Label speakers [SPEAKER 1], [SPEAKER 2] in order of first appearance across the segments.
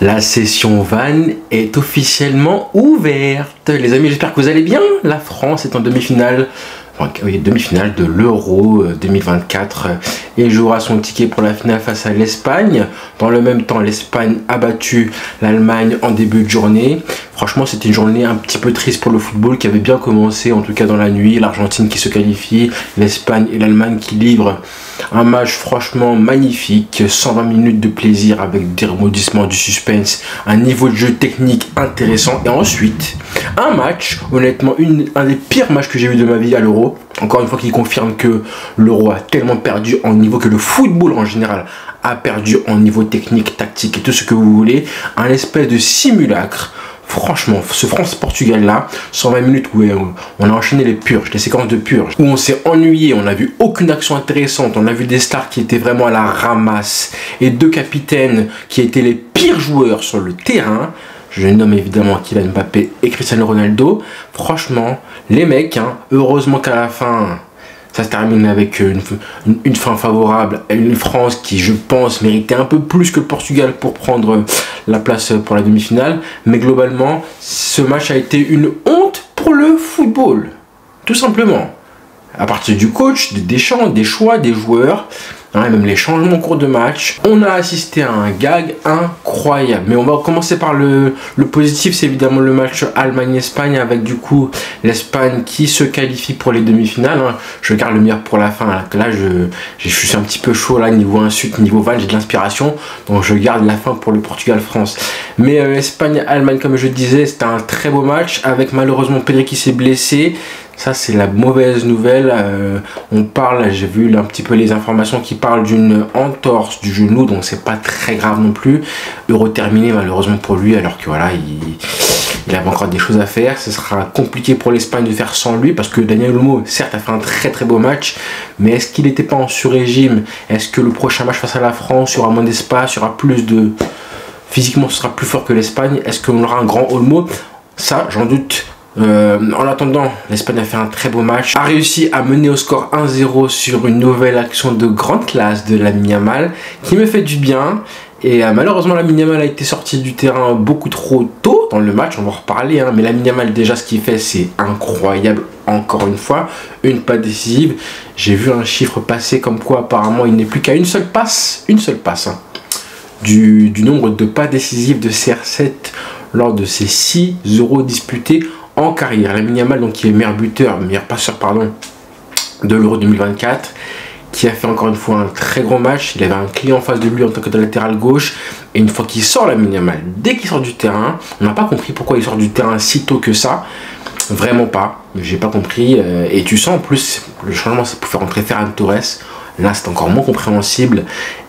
[SPEAKER 1] La session Van est officiellement ouverte. Les amis, j'espère que vous allez bien. La France est en demi-finale. Demi-finale de l'Euro 2024 et jouera son ticket pour la finale face à l'Espagne. Dans le même temps, l'Espagne a battu l'Allemagne en début de journée. Franchement, c'était une journée un petit peu triste pour le football qui avait bien commencé, en tout cas dans la nuit. L'Argentine qui se qualifie, l'Espagne et l'Allemagne qui livrent un match franchement magnifique. 120 minutes de plaisir avec des rebondissements, du suspense, un niveau de jeu technique intéressant. Et ensuite, un match, honnêtement, un des pires matchs que j'ai eu de ma vie à l'Euro. Encore une fois, qui confirme que l'Euro a tellement perdu en niveau, que le football en général a perdu en niveau technique, tactique et tout ce que vous voulez. Un espèce de simulacre. Franchement, ce France-Portugal là, 120 minutes où on a enchaîné les purges, les séquences de purges, où on s'est ennuyé, on n'a vu aucune action intéressante, on a vu des stars qui étaient vraiment à la ramasse et deux capitaines qui étaient les pires joueurs sur le terrain. Je nomme évidemment Kylian Mbappé et Cristiano Ronaldo. Franchement, les mecs, heureusement qu'à la fin, ça se termine avec une fin favorable à une France qui, je pense, méritait un peu plus que le Portugal pour prendre la place pour la demi-finale. Mais globalement, ce match a été une honte pour le football. Tout simplement. À partir du coach, des Deschamps, des choix, des joueurs, même les changements en cours de match. On a assisté à un gag incroyable. Mais on va commencer par le positif, c'est évidemment le match Allemagne-Espagne avec du coup l'Espagne qui se qualifie pour les demi-finales. Je garde le meilleur pour la fin. Là, je suis un petit peu chaud là, niveau insulte, niveau van, j'ai de l'inspiration. Donc je garde la fin pour le Portugal-France. Mais Espagne-Allemagne, comme je disais, c'était un très beau match avec malheureusement Pedri qui s'est blessé. Ça, c'est la mauvaise nouvelle. On parle, j'ai vu un petit peu les informations qui parlent d'une entorse du genou, donc c'est pas très grave non plus. Euro terminé malheureusement pour lui, alors que voilà, il avait encore des choses à faire. Ce sera compliqué pour l'Espagne de faire sans lui, parce que Daniel Olmo, certes, a fait un très beau match, mais est-ce qu'il n'était pas en sur-régime? Est-ce que le prochain match face à la France, il y aura moins d'espace, il y aura plus de... Physiquement, ce sera plus fort que l'Espagne? Est-ce qu'on aura un grand Olmo? Ça, j'en doute. En attendant, l'Espagne a fait un très beau match, a réussi à mener au score 1-0 sur une nouvelle action de grande classe de Lamine Yamal qui me fait du bien. Et malheureusement, Lamine Yamal a été sorti du terrain beaucoup trop tôt dans le match, on va en reparler, mais Lamine Yamal, déjà ce qu'il fait, c'est incroyable. Encore une fois, une passe décisive. J'ai vu un chiffre passer comme quoi apparemment il n'est plus qu'à une seule passe du nombre de pas décisives de CR7 lors de ces 6 euros disputés en carrière. Lamine Yamal, donc, qui est meilleur passeur de l'Euro 2024, qui a fait encore une fois un très gros match. Il avait un client en face de lui en tant que latéral gauche, et une fois qu'il sort, Lamine Yamal, dès qu'il sort du terrain, on n'a pas compris pourquoi il sort du terrain si tôt que ça, vraiment pas, j'ai pas compris. Et tu sens en plus le changement, c'est pour faire entrer Ferran Torres. Là, c'est encore moins compréhensible.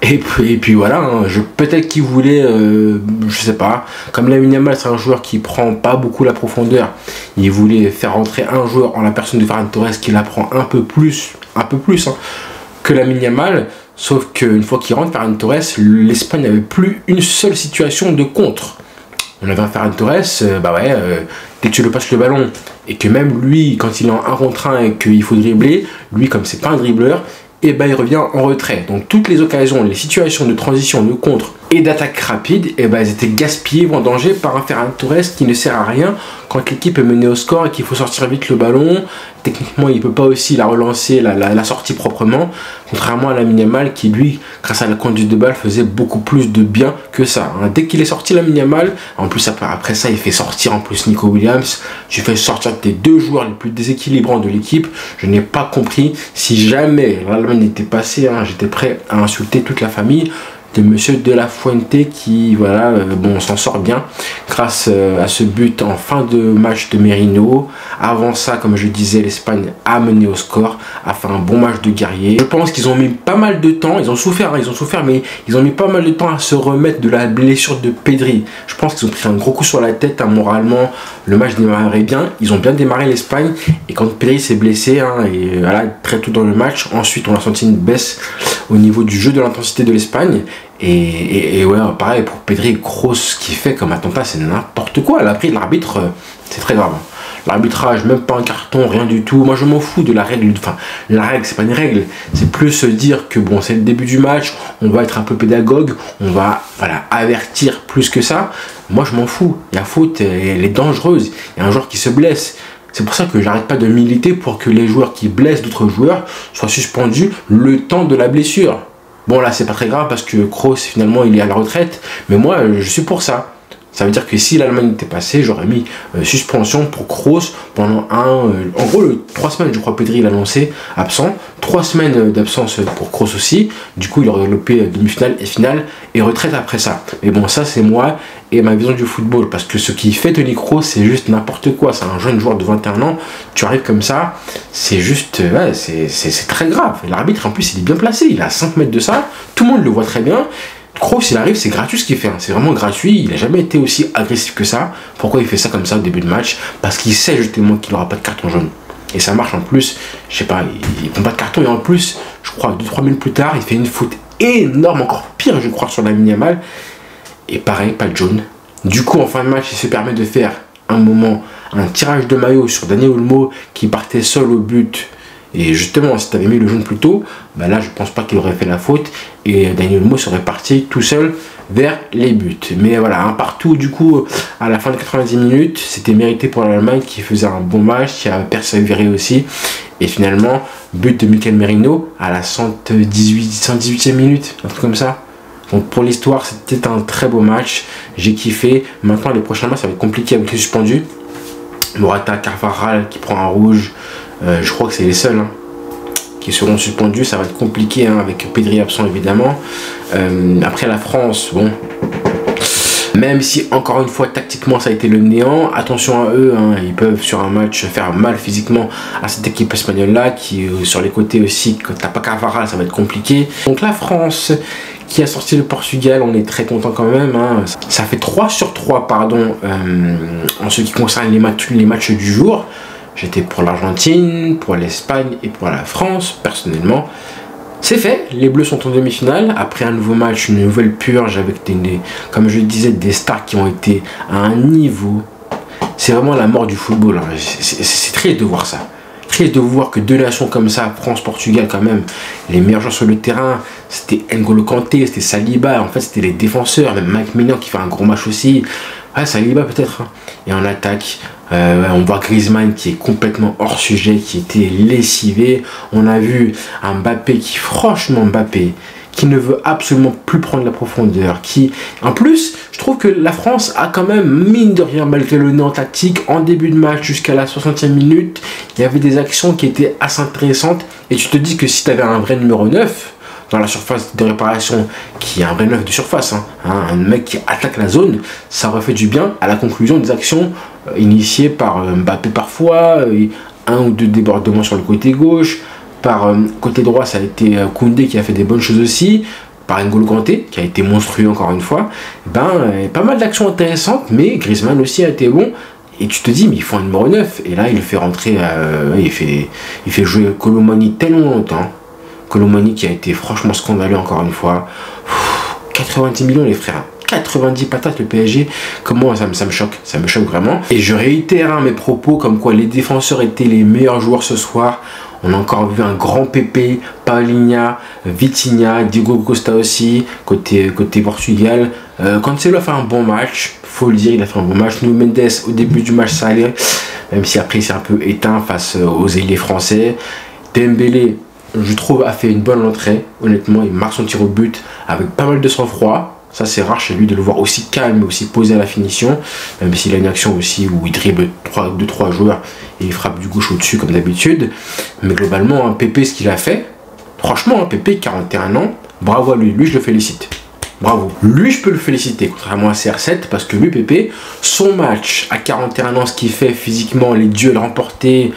[SPEAKER 1] Et puis voilà, peut-être qu'il voulait, je sais pas, comme Lamine Yamal, c'est un joueur qui prend pas beaucoup la profondeur. Il voulait faire rentrer un joueur en la personne de Ferran Torres qui la prend un peu plus que Lamine Yamal. Sauf qu'une fois qu'il rentre, Ferran Torres, l'Espagne n'avait plus une seule situation de contre. On avait un Ferran Torres, dès que tu le passes le ballon, et que même lui, quand il est en 1 contre 1 et qu'il faut dribbler, lui, comme c'est pas un dribbleur, et il revient en retrait. Donc toutes les occasions, les situations de transition, de contre et d'attaque rapide, elles étaient gaspillées ou en danger par un Ferran Torres qui ne sert à rien quand l'équipe est menée au score et qu'il faut sortir vite le ballon. Techniquement, il ne peut pas aussi la relancer, la sortie proprement, contrairement à Lamine Yamal qui, lui, grâce à la conduite de balle, faisait beaucoup plus de bien que ça. Dès qu'il est sorti, Lamine Yamal, en plus après ça, il fait sortir en plus Nico Williams. Tu fais sortir tes 2 joueurs les plus déséquilibrants de l'équipe. Je n'ai pas compris. Si jamais l'Allemagne était passée, j'étais prêt à insulter toute la famille de Monsieur De La Fuente qui, voilà, s'en sort bien grâce à ce but en fin de match de Merino. Avant ça, comme je disais, l'Espagne a mené au score, a fait un bon match de guerrier. Je pense qu'ils ont mis pas mal de temps, ils ont souffert, mais ils ont mis pas mal de temps à se remettre de la blessure de Pedri. Je pense qu'ils ont pris un gros coup sur la tête, moralement. Le match démarrait bien, ils ont bien démarré l'Espagne, et quand Pedri s'est blessé, et voilà, très tôt dans le match, ensuite on a senti une baisse au niveau du jeu, de l'intensité de l'Espagne. Et ouais, pareil pour Pedri, gros, ce qu'il fait comme attentat, c'est n'importe quoi. La prise de l'arbitre, c'est très grave. L'arbitrage, même pas un carton, rien du tout. Moi je m'en fous de la règle. Enfin, la règle, c'est pas une règle. C'est plus se dire que bon, c'est le début du match, on va être un peu pédagogue, on va voilà, avertir plus que ça. Moi je m'en fous. La faute, elle est dangereuse. Il y a un joueur qui se blesse. C'est pour ça que j'arrête pas de militer pour que les joueurs qui blessent d'autres joueurs soient suspendus le temps de la blessure. Bon là c'est pas très grave parce que Kroos finalement il est à la retraite, mais moi je suis pour ça. Ça veut dire que si l'Allemagne était passée, j'aurais mis suspension pour Kroos pendant en gros, 3 semaines, je crois, Pedri il a annoncé absent. 3 semaines d'absence pour Kroos aussi. Du coup, il aurait loupé demi-finale et finale et retraite après ça. Mais bon, ça, c'est moi et ma vision du football. Parce que ce qui fait Toni Kroos, c'est juste n'importe quoi. C'est un jeune joueur de 21 ans. Tu arrives comme ça, c'est juste. Ouais, c'est très grave. L'arbitre, en plus, il est bien placé. Il est à 5 mètres de ça. Tout le monde le voit très bien. Kroos, il arrive, c'est gratuit ce qu'il fait, hein. C'est vraiment gratuit, il n'a jamais été aussi agressif que ça. Pourquoi il fait ça comme ça au début de match? Parce qu'il sait justement qu'il n'aura pas de carton jaune. Et ça marche en plus, je sais pas, il ne prend pas de carton et en plus, je crois 2-3 minutes plus tard, il fait une faute énorme, encore pire je crois sur Lamine Yamal. Et pareil, pas de jaune. Du coup en fin de match, il se permet de faire un tirage de maillot sur Dani Olmo qui partait seul au but. Et justement, si tu avais mis le jaune plus tôt, bah là je pense pas qu'il aurait fait la faute et Dani Olmo serait parti tout seul vers les buts. Mais voilà, un partout du coup à la fin de 90 minutes, c'était mérité pour l'Allemagne qui faisait un bon match, qui a persévéré aussi. Et finalement, but de Mikel Merino à la 118e minute, un truc comme ça. Donc pour l'histoire, c'était un très beau match, j'ai kiffé. Maintenant les prochains matchs ça va être compliqué avec les suspendus. Morata, Carvajal qui prend un rouge. Je crois que c'est les seuls qui seront suspendus. Ça va être compliqué avec Pedri absent évidemment. Après la France, bon, même si encore une fois tactiquement ça a été le néant, attention à eux, ils peuvent sur un match faire mal physiquement à cette équipe espagnole là qui sur les côtés aussi, quand t'as pas Carvajal ça va être compliqué. Donc la France qui a sorti le Portugal, on est très content quand même, ça fait 3/3 pardon en ce qui concerne les matchs du jour. J'étais pour l'Argentine, pour l'Espagne et pour la France, personnellement. C'est fait, les Bleus sont en demi-finale. Après un nouveau match, une nouvelle purge avec, comme je le disais, des stars qui ont été à un niveau. C'est vraiment la mort du football. C'est triste de voir ça. Triste de voir que deux nations comme ça, France, Portugal quand même, les meilleurs joueurs sur le terrain, c'était N'Golo Kanté, c'était Saliba, en fait c'était les défenseurs, même Mike Maignan qui fait un gros match aussi. Ouais, Saliba peut-être. Et en attaque, on voit Griezmann qui est complètement hors sujet, qui était lessivé. On a vu un Mbappé qui, franchement Mbappé, qui ne veut absolument plus prendre la profondeur. En plus, je trouve que la France a quand même, mine de rien, malgré le néant tactique, en début de match jusqu'à la 60e minute, il y avait des actions qui étaient assez intéressantes. Et tu te dis que si tu avais un vrai numéro 9, dans la surface de réparation, qui est un vrai 9 de surface, un mec qui attaque la zone, ça aurait fait du bien à la conclusion des actions initiées par Mbappé parfois, un ou deux débordements sur le côté gauche, par côté droit ça a été Koundé qui a fait des bonnes choses aussi, par N'Golo Kanté qui a été monstrueux encore une fois. Pas mal d'actions intéressantes, mais Griezmann aussi a été bon. Et tu te dis, mais il faut un numéro 9. Et là, il le fait rentrer, il fait jouer Kolo Muani tellement longtemps. Kolo Muani qui a été franchement scandaleux encore une fois. 90 millions les frères. 90 patates le PSG. Comment ça me choque. Ça me choque vraiment. Et je réitère mes propos comme quoi les défenseurs étaient les meilleurs joueurs ce soir. On a encore vu un grand Pepe, Paulinho, Vitinha, Diogo Costa aussi, côté Portugal. Cancelo a fait un bon match, faut le dire, il a fait un bon match. Nuno Mendes, au début du match, ça allait, même si après c'est un peu éteint face aux ailiers français. Dembélé, je trouve, a fait une bonne entrée, honnêtement, il marque son tir au but avec pas mal de sang-froid. Ça c'est rare chez lui de le voir aussi calme, aussi posé à la finition, même s'il a une action aussi où il dribble 2-3 joueurs et il frappe du gauche au-dessus comme d'habitude. Mais globalement, Pepe, ce qu'il a fait, franchement, Pepe, 41 ans, bravo à lui, je le félicite. Bravo. Lui, je peux le féliciter, contrairement à CR7, parce que lui, Pepe, son match à 41 ans, ce qu'il fait physiquement, les duels remportés,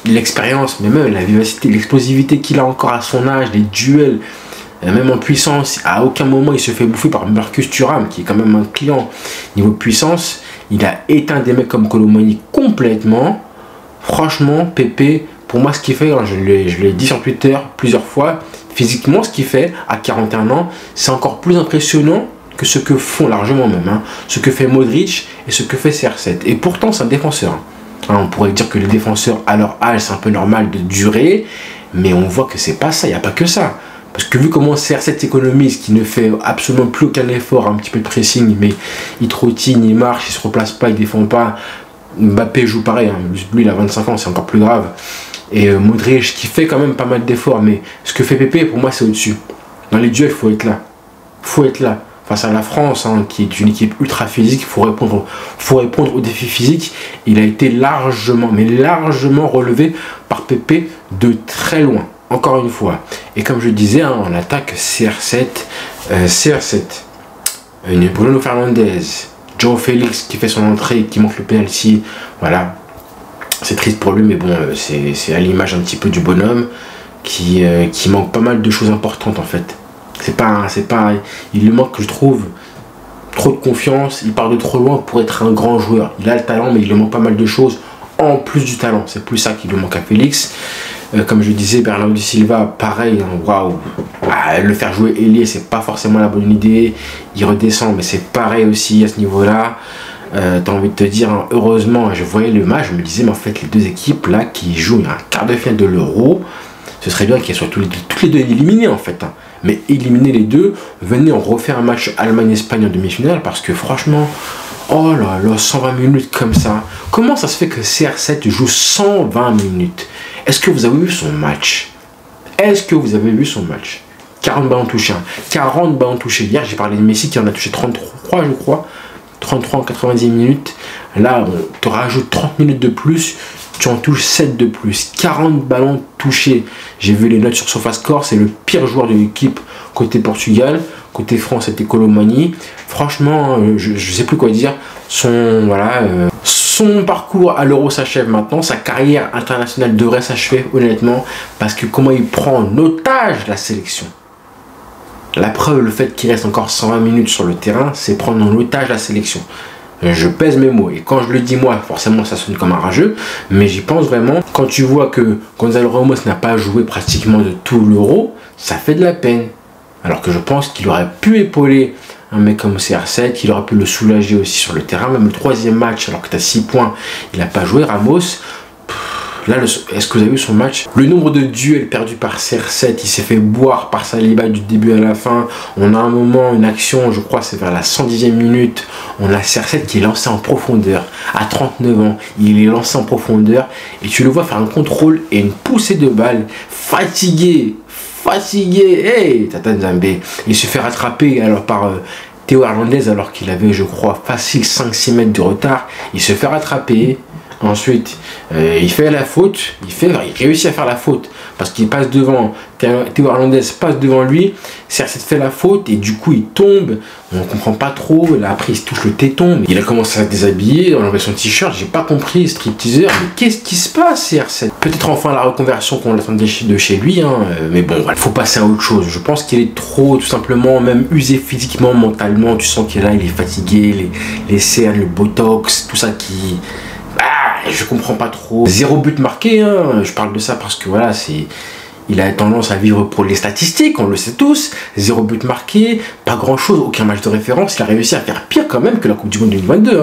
[SPEAKER 1] l'expérience, mais même la vivacité, l'explosivité qu'il a encore à son âge, les duels, même en puissance, à aucun moment il se fait bouffer par Marcus Thuram, qui est quand même un client niveau puissance. Il a éteint des mecs comme Kolo Muani complètement. Franchement, Pepe, pour moi, ce qu'il fait, je l'ai dit sur Twitter plusieurs fois, physiquement, ce qu'il fait à 41 ans, c'est encore plus impressionnant que ce que font largement même, ce que fait Modric et ce que fait CR7. Et pourtant, c'est un défenseur. Hein, on pourrait dire que les défenseurs, à leur âge, c'est un peu normal de durer, mais on voit que c'est pas ça, il n'y a pas que ça. Parce que vu comment CR7 s'économise, qui ne fait absolument plus aucun effort, un petit peu de pressing, mais il trottine, il marche, il se replace pas, il défend pas. Mbappé joue pareil, hein. Lui il a 25 ans, c'est encore plus grave. Et Modric qui fait quand même pas mal d'efforts, mais ce que fait Pépé, pour moi, c'est au-dessus. Dans les duels, il faut être là. Faut être là. Face à la France, hein, qui est une équipe ultra physique, il faut répondre aux défis physiques. Il a été largement, mais largement relevé par Pépé de très loin. Encore une fois. Et comme je disais, hein, on attaque CR7. Bruno Fernandes, João Félix qui fait son entrée, qui manque le penalty. Voilà. C'est triste pour lui, mais bon, c'est à l'image un petit peu du bonhomme qui manque pas mal de choses importantes en fait. Il lui manque, je trouve, trop de confiance. Il part de trop loin pour être un grand joueur. Il a le talent, mais il lui manque pas mal de choses en plus du talent. C'est plus ça qui lui manque à Félix. Comme je disais, Bernardo Silva, pareil, hein, waouh. Le faire jouer ailier, c'est pas forcément la bonne idée. Il redescend, mais c'est pareil aussi à ce niveau-là. T'as envie de te dire, hein, heureusement, je voyais le match, je me disais, mais en fait, les deux équipes là qui jouent un quart de finale de l'Euro, ce serait bien qu'elles soient toutes les deux éliminées en fait. Hein. Mais éliminer les deux, venez, on refait un match Allemagne-Espagne en demi-finale parce que franchement, oh là là, 120 minutes comme ça. Comment ça se fait que CR7 joue 120 minutes? Est-ce que vous avez vu son match? 40 ballons touchés. 40 ballons touchés. Hier, j'ai parlé de Messi qui en a touché 33, je crois. 33 en 90 minutes. Là, on te rajoute 30 minutes de plus. Tu en touches 7 de plus. 40 ballons touchés. J'ai vu les notes sur SofaScore. C'est le pire joueur de l'équipe côté Portugal. Côté France, c'était Colomani. Franchement, je ne sais plus quoi dire. Son parcours à l'Euro s'achève maintenant. Sa carrière internationale devrait s'achever, honnêtement. Parce que comment il prend en otage la sélection. La preuve, le fait qu'il reste encore 120 minutes sur le terrain, c'est prendre en otage la sélection. Je pèse mes mots. Et quand je le dis moi, forcément, ça sonne comme un rageux. Mais j'y pense vraiment. Quand tu vois que Gonzalo Ramos n'a pas joué pratiquement de tout l'Euro, ça fait de la peine. Alors que je pense qu'il aurait pu épauler un mec comme CR7, qu'il aurait pu le soulager aussi sur le terrain. Même le troisième match, alors que tu as 6 points, il n'a pas joué. Ramos, là, est-ce que vous avez vu son match? Le nombre de duels perdus par CR7, il s'est fait boire par Saliba du début à la fin. On a un moment, une action, je crois, c'est vers la 110e minute. On a CR7 qui est lancé en profondeur. À 39 ans, il est lancé en profondeur. Et tu le vois faire un contrôle et une poussée de balle. Fatigué. Hey, Tata Nzambé. Il se fait rattraper alors par Théo Hernandez alors qu'il avait, je crois, facile 5-6 mètres de retard. Il se fait rattraper. Ensuite, il fait la faute, il réussit à faire la faute parce qu'il passe devant, Théo Hernandez passe devant lui, CR7 fait la faute et du coup il tombe, on ne comprend pas trop, là après il se touche le téton, il a commencé à se déshabiller, enlever son t-shirt, j'ai pas compris, stripteaseur, mais qu'est-ce qui se passe CR7? Peut-être enfin la reconversion qu'on attendait de chez lui, hein, mais bon, il faut passer à autre chose, je pense qu'il est trop, tout simplement, même usé physiquement, mentalement, tu sens qu'il est là, il est fatigué, les cernes, le botox, tout ça qui... je comprends pas trop. 0 but marqué, hein. Je parle de ça parce que voilà, il a tendance à vivre pour les statistiques, on le sait tous. 0 but marqué, pas grand chose, aucun match de référence. Il a réussi à faire pire quand même que la Coupe du Monde 2022.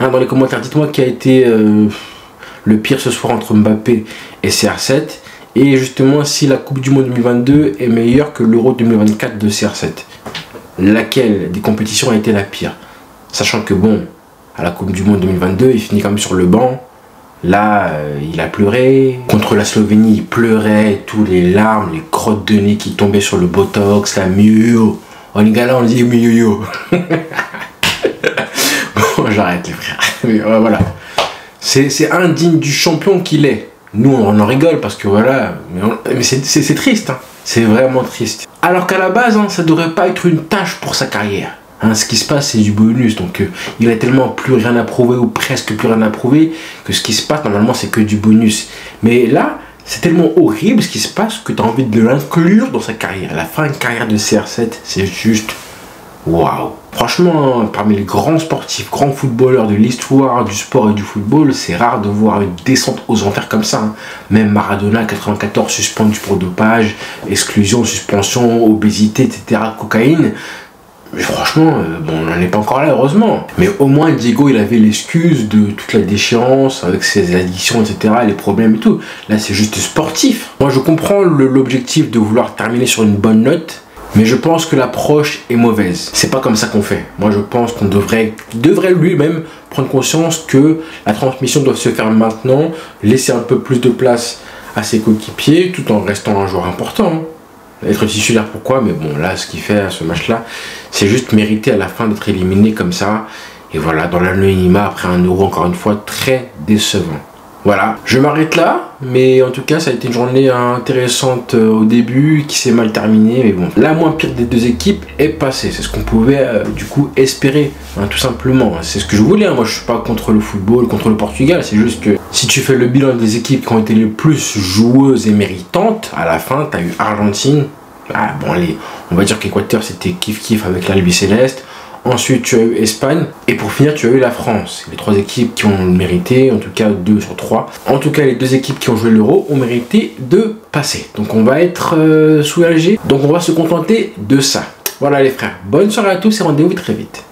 [SPEAKER 1] Hein, dans les commentaires, dites-moi qui a été le pire ce soir entre Mbappé et CR7. Et justement, si la Coupe du Monde 2022 est meilleure que l'Euro 2024 de CR7. Laquelle des compétitions a été la pire? Sachant que bon, à la Coupe du Monde 2022, il finit quand même sur le banc. Là, il a pleuré. Contre la Slovénie, il pleurait. Tous les larmes, les crottes de nez qui tombaient sur le botox, la miyo. En lingala, on dit miyo. Bon, j'arrête les frères. Mais voilà. C'est indigne du champion qu'il est. Nous, on en rigole parce que voilà. Mais c'est triste. Hein. C'est vraiment triste. Alors qu'à la base, hein, ça ne devrait pas être une tâche pour sa carrière. Hein, ce qui se passe, c'est du bonus. Donc, il a tellement plus rien à prouver ou presque plus rien à prouver que ce qui se passe, normalement, c'est que du bonus. Mais là, c'est tellement horrible ce qui se passe que tu as envie de l'inclure dans sa carrière. La fin de carrière de CR7, c'est juste waouh. Franchement, parmi les grands sportifs, grands footballeurs de l'histoire du sport et du football, c'est rare de voir une descente aux enfers comme ça. Hein. Même Maradona, 94, suspendu pour dopage, exclusion, suspension, obésité, etc., cocaïne. Mais franchement, bon, on n'en est pas encore là, heureusement. Mais au moins, Diego, il avait l'excuse de toute la déchéance avec ses addictions, etc., les problèmes et tout. Là, c'est juste sportif. Moi, je comprends l'objectif de vouloir terminer sur une bonne note, mais je pense que l'approche est mauvaise. C'est pas comme ça qu'on fait. Moi, je pense qu'on devrait lui-même prendre conscience que la transmission doit se faire maintenant, laisser un peu plus de place à ses coéquipiers, tout en restant un joueur important. Être titulaire, pourquoi? Mais bon, là, ce qu'il fait à ce match-là, c'est juste mérité à la fin d'être éliminé comme ça. Et voilà, dans l'anonymat, après un Euro, encore une fois, très décevant. Voilà, je m'arrête là, mais en tout cas, ça a été une journée intéressante au début, qui s'est mal terminée. Mais bon, la moins pire des deux équipes est passée. C'est ce qu'on pouvait, du coup, espérer, hein, tout simplement. C'est ce que je voulais. Hein. Moi, je suis pas contre le football, contre le Portugal. C'est juste que si tu fais le bilan des équipes qui ont été les plus joueuses et méritantes, à la fin, tu as eu Argentine. Ah, bon, allez, on va dire qu'Équateur, c'était kiff-kiff avec l'Albi Céleste. Ensuite, tu as eu Espagne. Et pour finir, tu as eu la France. Les 3 équipes qui ont mérité, en tout cas 2 sur 3. En tout cas, les 2 équipes qui ont joué l'Euro ont mérité de passer. Donc, on va être soulagés. Donc, on va se contenter de ça. Voilà les frères. Bonne soirée à tous et rendez-vous très vite.